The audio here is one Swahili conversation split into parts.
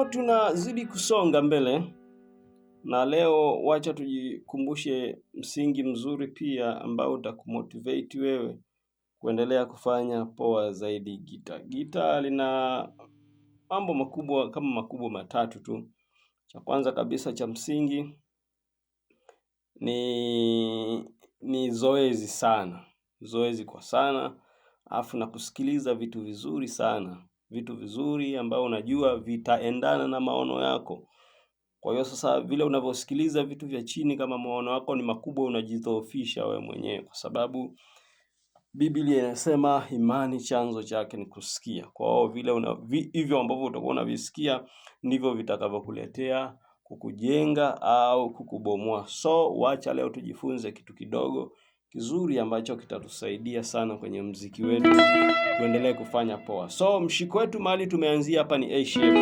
tunazidi kusonga mbele, na leo wacha tujikumbushe msingi mzuri pia ambao utakumotivate wewe kuendelea kufanya poa zaidi gitaa. Gitaa lina mambo makubwa matatu tu. Cha kwanza kabisa cha msingi ni zoezi sana. Zoezi kwa sana, afu na kusikiliza vitu vizuri sana. Vitu vizuri ambao unajua vitaendana na maono yako. Kwa hiyo sasa vile unavyosikiliza vitu vya chini kama maono yako ni makubwa, unajidhoofisha wewe mwenyewe, kwa sababu Biblia inasema imani chanzo chake ni kusikia. Kwa hiyo vile hivyo ambavyo utakuwa unavisikia ndivyo vitakavyokuletea kukujenga au kukubomoa. So wacha leo tujifunze kitu kidogo kizuri ambacho kitatusaidia sana kwenye muziki wetu tuendelee kufanya poa. So mshiko wetu mahali tumeanzia hapa ni A shape.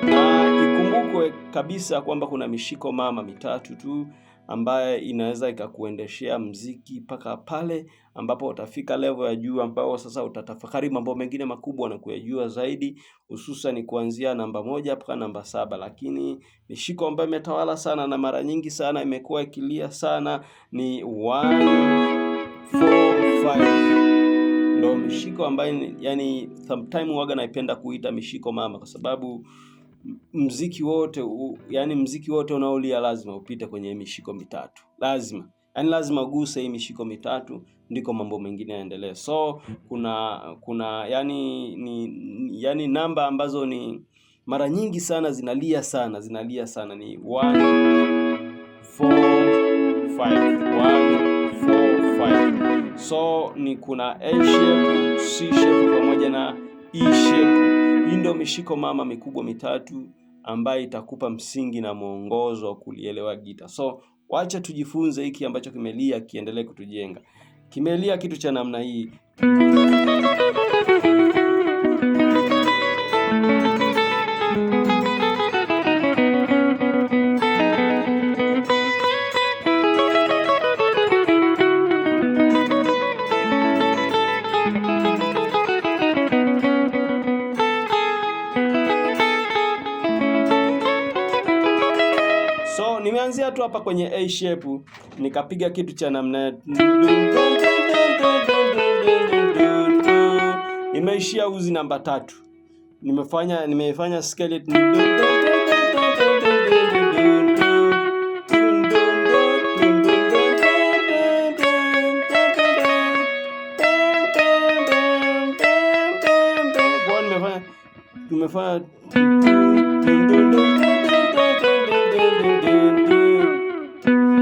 Na ikumbukwe kabisa kwamba kuna mishiko mama mitatu tu ambaye inaweza ikakuendeshea mziki mpaka pale ambapo utafika level ya juu, ambao sasa utatafakari mambo mengine makubwa na kuyajua zaidi, hususan kuanzia namba 1 mpaka namba 7. Lakini mishiko ambayo imetawala sana na mara nyingi sana imekuwa ikilia sana ni 1 4 5. Ndio mishiko ambayo yani sometime waga naipenda kuita mishiko mama, kwa sababu mziki wote unaolia lazima upite kwenye mishiko mitatu. Lazima uguse hii mishiko mitatu ndiko mambo mengine yaendelee. So kuna yani namba ambazo ni mara nyingi sana zinalia sana ni 1 4 5 1 4 5. So ni kuna A shape, C shape pamoja na E shape. Hii ndio mishiko mama mikubwa mitatu ambayo itakupa msingi na mwongozo wa kulielewa gita. So wacha tujifunze hiki ambacho kimelia kiendelee kutujenga. Kimelia kitu cha namna hii. Nimeanzia tu hapa kwenye A shape, nikapiga kitu cha namna, nimeishia uzi namba 3. Nimefanya scale tumefanya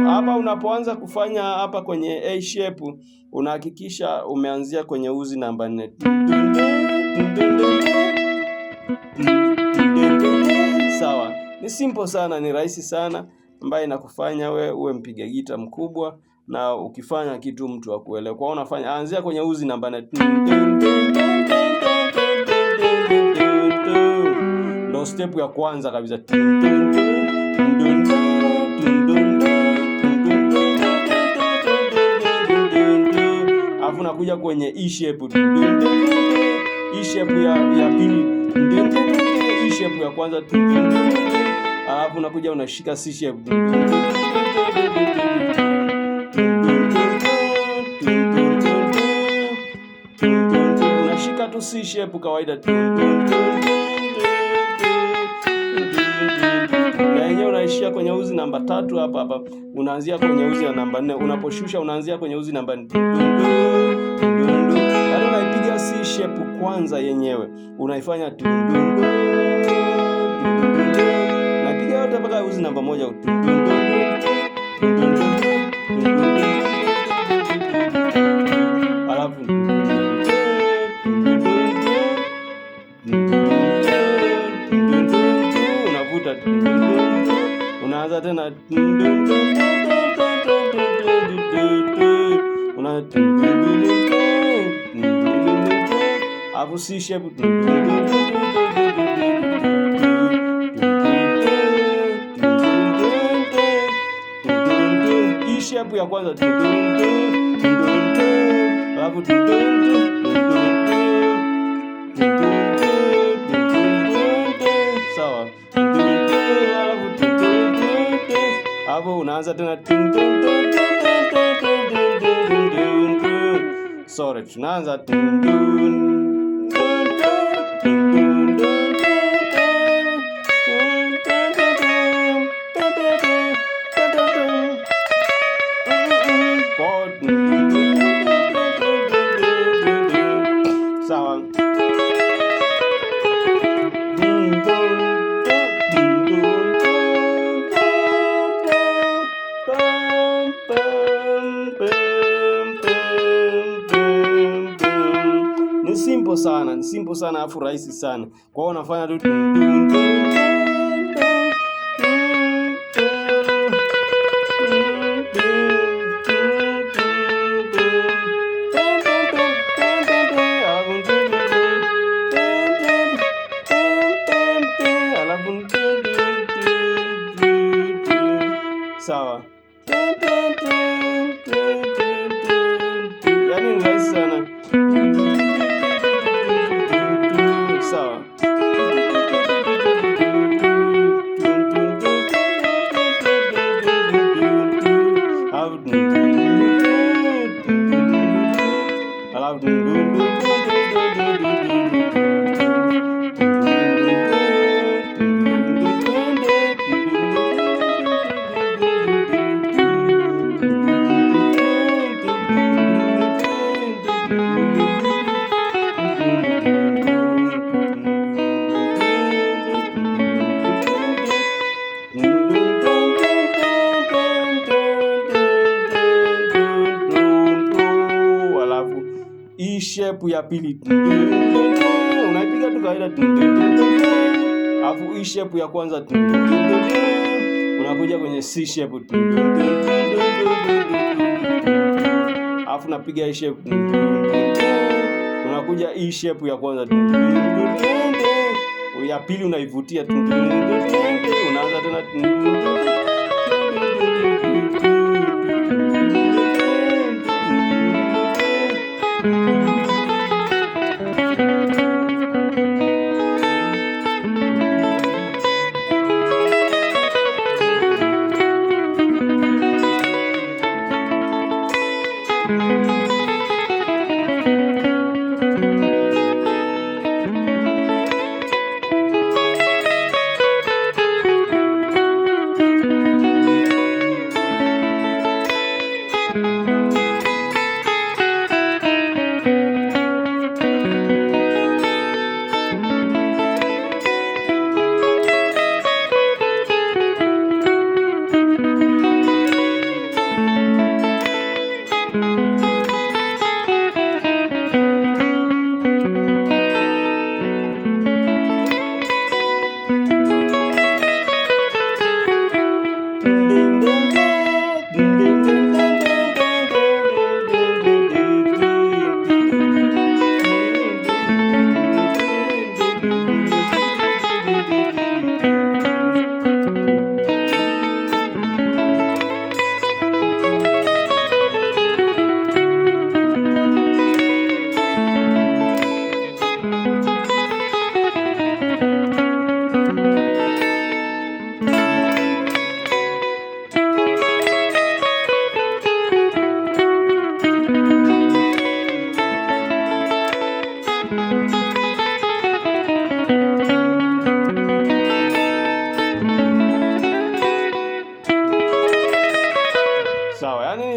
hapa. Unapoanza kufanya hapa kwenye A shape, unahakikisha umeanzia kwenye uzi namba 4. Sawa, ni simple sana, ni rahisi sana, ambaye inakufanya we uwe mpiga gita mkubwa na ukifanya kitu mtu akuelewe. Kwa unafanya anzia kwenye uzi namba 4. Ndio step ya kwanza kabisa. Alafu nakuja kwenye E shape. E shape ya pili. E shape ya kwanza. Alafu nakuja unashika C shape. Unashika tu C shape kawaida. Na yenyewe unaishia kwenye uzi namba 3 hapa. Unaanzia kwenye uzi ya namba 4. Unaposhusha unaanzia kwenye uzi namba 4. Bado unaipiga C shape kwanza yenyewe. Unaifanya napiga yote mpaka uzi namba 1. Alafu unavuta, unaanza tena, alafu C shape, E shape ya kwanza, alafu sawa, hapo unaanza tena, sorry, tunaanza sawa. Ni simple sana afu rahisi sana. Kwa hiyo unafanya tu sawa. shape ya pili unaipiga tu kawaida, alafu hii shape ya kwanza unakuja kwenye C shape, alafu napiga hii shape, unakuja hii shape ya kwanza, ya pili unaivutia, unaanza tena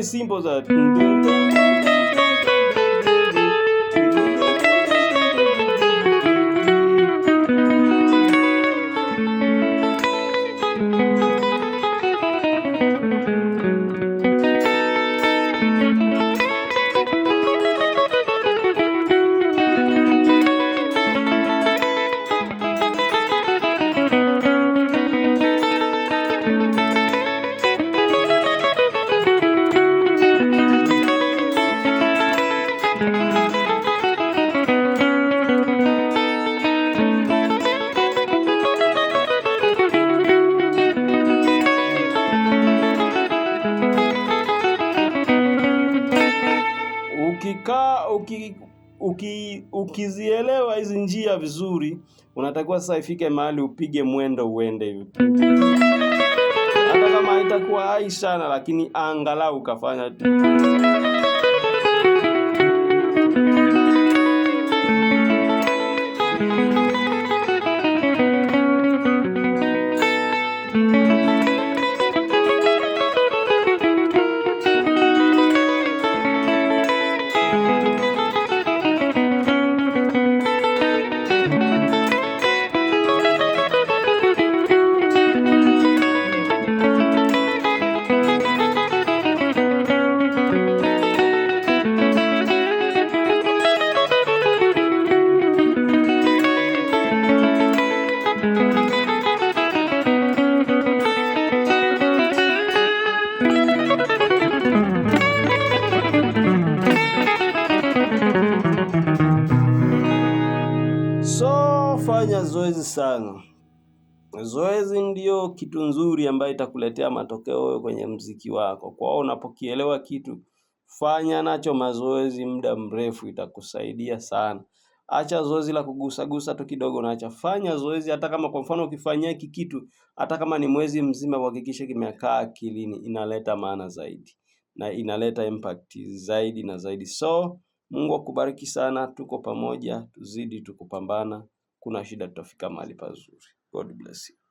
simple za ukizielewa hizi njia vizuri, unatakiwa sasa ifike mahali upige mwendo uende hivi. Hata kama haitakuwa hai sana, lakini angalau ukafanya fanya zoezi sana. Zoezi ndio kitu nzuri ambayo itakuletea matokeo kwenye mziki wako. Kwa hiyo unapokielewa kitu, fanya nacho mazoezi muda mrefu, itakusaidia sana. Acha zoezi la kugusa tu kidogo na acha. Fanya zoezi, hata kama kwa mfano ukifanyia hiki kitu, hata kama ni mwezi mzima, uhakikishe kimekaa akilini, inaleta maana zaidi na inaleta impact zaidi na zaidi. So Mungu akubariki sana, tuko pamoja, tuzidi tukupambana. Kuna shida tutafika mahali pazuri. God bless you.